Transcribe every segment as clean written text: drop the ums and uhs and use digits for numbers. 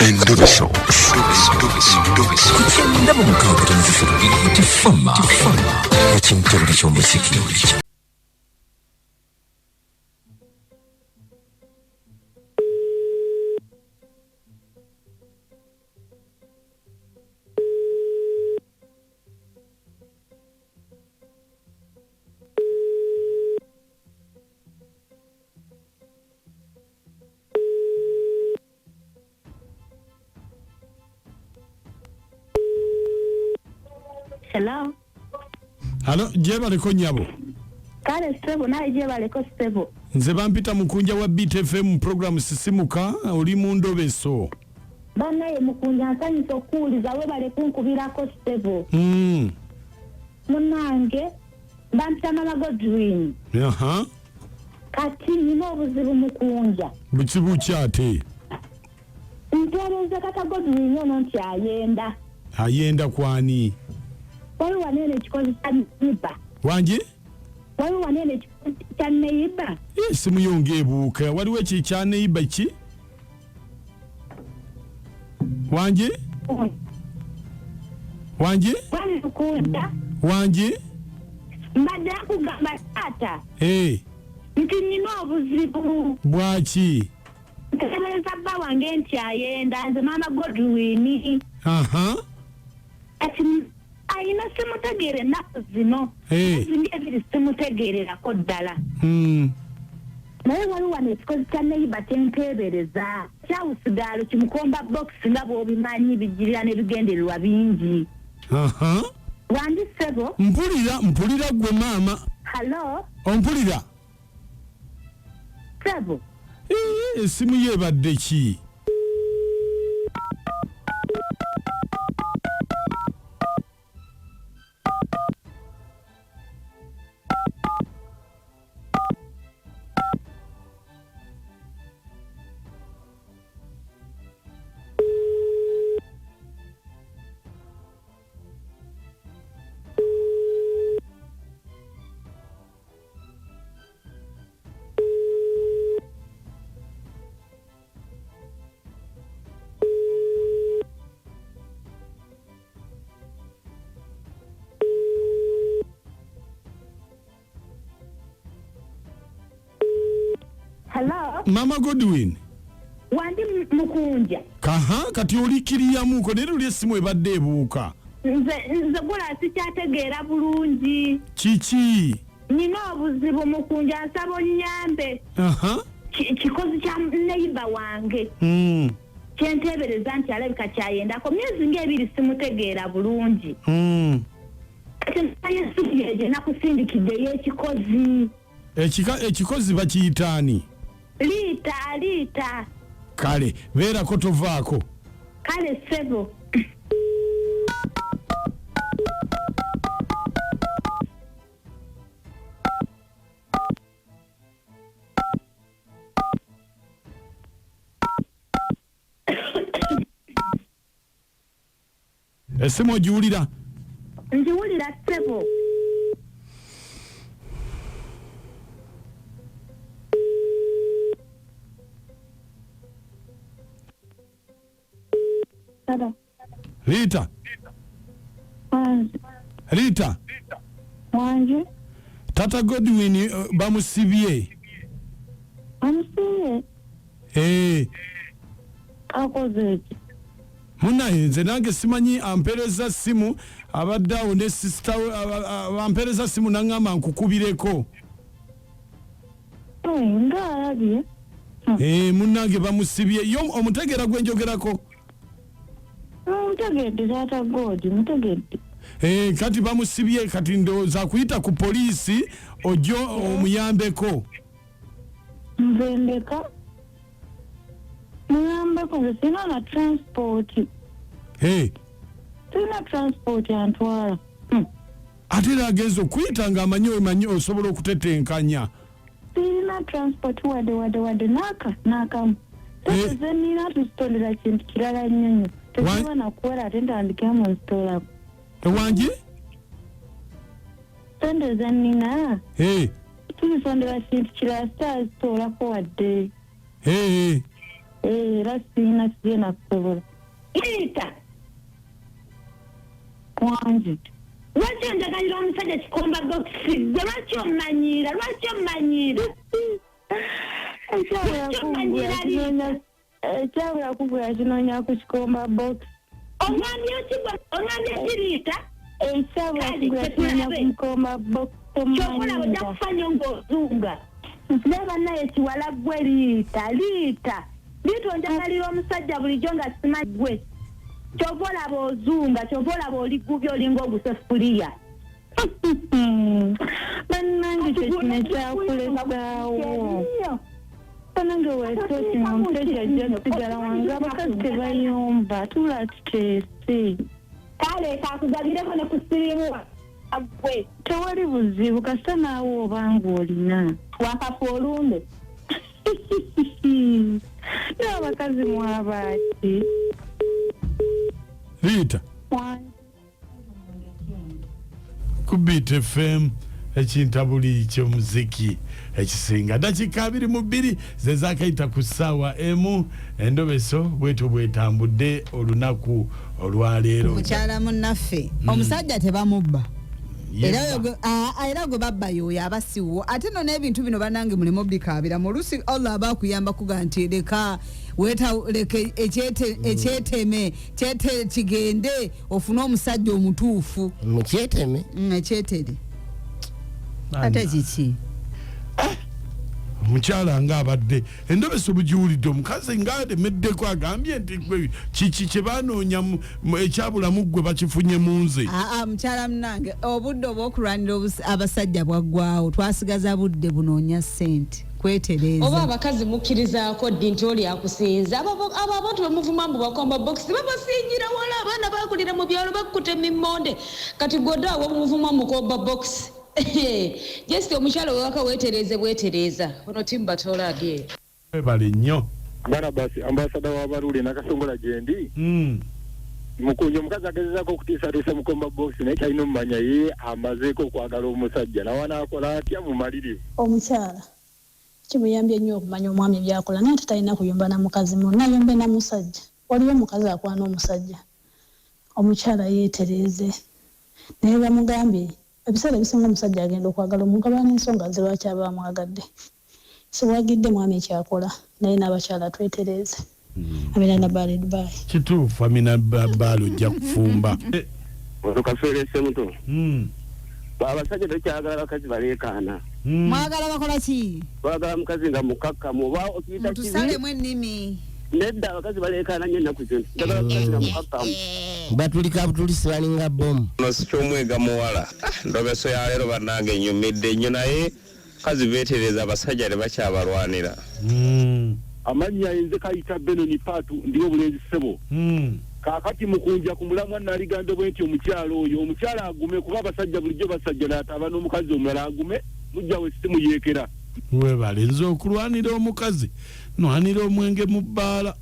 Endoveso. kugenda mu mukaaga tifama ekintu buli ky'omuziki. Hello. Halo, jebaleko nyabo. Kale Stebo naye jebaleko Stebo. Nze bampita mukunja wa BTFM program sisimuka oli mu Ndobeso. Banaye mukunja nsanyisa okuwuliza webale kunkubirako Stebo. Munange bampita Mama Godwin. Aha. Kati nina obuzibu mukunja. Buzibu kyate. Ntereza kata Godwin ono nti ayenda. Ayenda kwani? Wali wanene kikozi kya neiba. Wanje? Wali wanene kikozi kya neiba. Yes, muyongebuka. Waliwo eki kya neiba ki? Wanje? Wanje? Wali mukunja. Wanje? Mbadde akugamba taata. Nti nina obuzibu. Bwaki? Ntereza bba wange nti ayenda nze Mama Godwin. Aha. Ati ayina simutegere ennaku zino. Zindi ebiri simutegererako ddala. Naye waliwo wano ekikozi kya neiba kyenteebereza. Kyawusigaalo kimukomba box nga bw'obimanyi bijjirira n'ebigendererwa bingi. Aha. Wandi Sebo? Mpulira gwe maama. Hello? Ompulira? Sebo? Esimu yebadde ki? Hello? Mama Godwin. Wandi mukunja. Kaha kati olikiriyamuko nere uli esimu ebadde ebuuka. Nze gula sikyategeera bulungi. Kiki? Nina obuzibu mukunja nsaba onnyambe. Aha. Kikozi kya neiba wange. Kyenteebereza nti alabika kyayendako myezi ng'ebiri simutegeera bulungi. Kati naye esimu yeje nakusindikiddeyo ekikozi. Ekikozi bakiyitaani? Liita. Kale, beerako tovaako. Kale Sebo. Esimu ogiwulira? Ngiwulira Sebo. Rita. Rita. Wanje. Tata Godwin bamusibye. Bamusibye? Akoze ki? Munaye nze nange simanyi ampereza simu abadde awo ne sister ampereza simu nangamba nkukubireko. Ngaalabye. Munnange bamusibye. Yo omutegeera gwe njogerako? Mutegedde Tata God, mutegedde. Kati bamusibye kati ndowooza kuyita ku poliisi ojjo omuyambeko. Nze ndeka muyambeko, nze sina na transport. Sina transport antwala. Ate era agenza okuyita ng'amanyi osobola okutetenkanya. Sina transport wadde n'akamu. Nze nina tusitolera kintu kirala nnyo. Tekiba nakuwera ate ntandikemu nsitolako. Ewange? Sente ze nnina. Tuzisondera kintu kirala sitazitolako wadde. Rasina sina kusobola. Ita. Kwanji. Lwaki onjagalira omusajja kikomba boxi? Lwaki omanyira? Ekyabula kugula kinoonya ku kikomba box. Ongambye kiriita? Ekyabula kugula kinoonya ku kikomba box. Kyokola ojja kufanya ng'ozunga. Leba naye kiwala gwe liita. Liita onjagalira omusajja bulijjo nga simanyi gwe. Kyova olaba ozunga, kyova olaba oligubye olinga ogusefuliya. Bannange kye kino ekyakulesaawo. Bannange weetooti mu omusajja ajja kusigala wange abakazi tebayomba tula tuteese. Kale kakugabireko ne ku siriimu gwe. Tewali buzibu kasita naawe obanga olina. Wakafa olumbe. N'abakazi mwabaaki. Rita. Kubita FM ekintabuli ky'omuziki ekisinga dakika 22 zezakaita ku ssaawa emu endobeso bweto bwetambudde olunaku olwaleero. Mukyala munnaffe omusajja tebamubba era gwe babba yoyo abasiwo ate no n'ebintu bino bannange mulimo bikaabira mu lusi Allah abakuyamba kuga nti leka leke ekyeteme kigende ofune omusajja omutuufu mukyeteme ekyetere ate kiki omukyala ng'abadde endobeso bugiwulidde omukazi ng'alemeddeko agambye nti kiki kye baanoonya ekyabulamu ggwe bakifunye mu nze. Mukyala munange obudde obw'okulwanira abasajja bwaggwawo twasigaza budde bunoonya ssente kwetereeza oba abakazi mukkirizaako ddi nti oli akusinza abo abantu bemuvuma mbu bakomba box babasingira wala abaana bakulira mu byalo bakkute emimmonde kati godaawo muvuma mukomba box. Jesi omukyala wewaka bwetereeza ono timbatola agye webale nnyo Barabasi ambasada wa Barule nakasongola gyendi mukunjo omukazi agezezaako okutiisatiisa mukomba box naye kyalina omumanya ye amazeeko okwagala omusajja nawana akola atya mumalirivu. Omukyala kimuyambye nnyo okumanya omwami byakola naye tutalina kuyomba na mukazi munna yombe na musajja waliwo omukazi akwana omusajja omukyala yeetereeze naye bamugambye ebiseera ebisinga omusajja agenda okwagala omuntu aba n'ensonga ze lwaki aba amwagadde siwagidde mwami ekyakola naye n'abakyala twetereeze Amina Nabali Dubai kituufu Amina Nabali ojja kufumba olukafeerese muto abasajja tekyagala bakazi baleekaana mwagala bakola ki twagala mukazi nga mukakkamu oba okiyita kibi tusalemu ennimi nedda abakazi baleekaana nnyo ennaku zino njagala mukazi nga mukakkamu batulika butulisi balinga bomu no sikyomwega muwala ndobeso ya leero bannange nyumidde nnyo naye kazi beetereza abasajja tebakyabalwanira amannya enze kayita Benoni Patu ndiyo bulenzi ssebo kaakati mukunja ku mulamwa naligambe bwe nti omukyala oyo omukyala agume kuba abasajja bulijjo basajja n'ataaba n'omukazi omulala agume mujja we simu yeekera webale nze okulwanira omukazi nwanira omwenge mu bbaala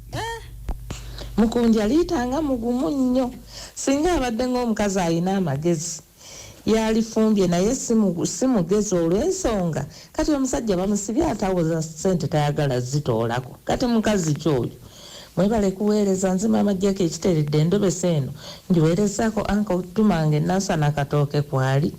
mukunja liitanga mugumu nnyo singa abadde ng'omukazi alina amagezi yalifumbye naye simugezi olw'ensonga kati omusajja bamusibye atawoza ssente tayagala zitoolako kati mukazi kyoyo mwebale kuweereza nzima amajjako ekiteredde endobese eno ngiweerezaako anka otumange nasana katooke kwali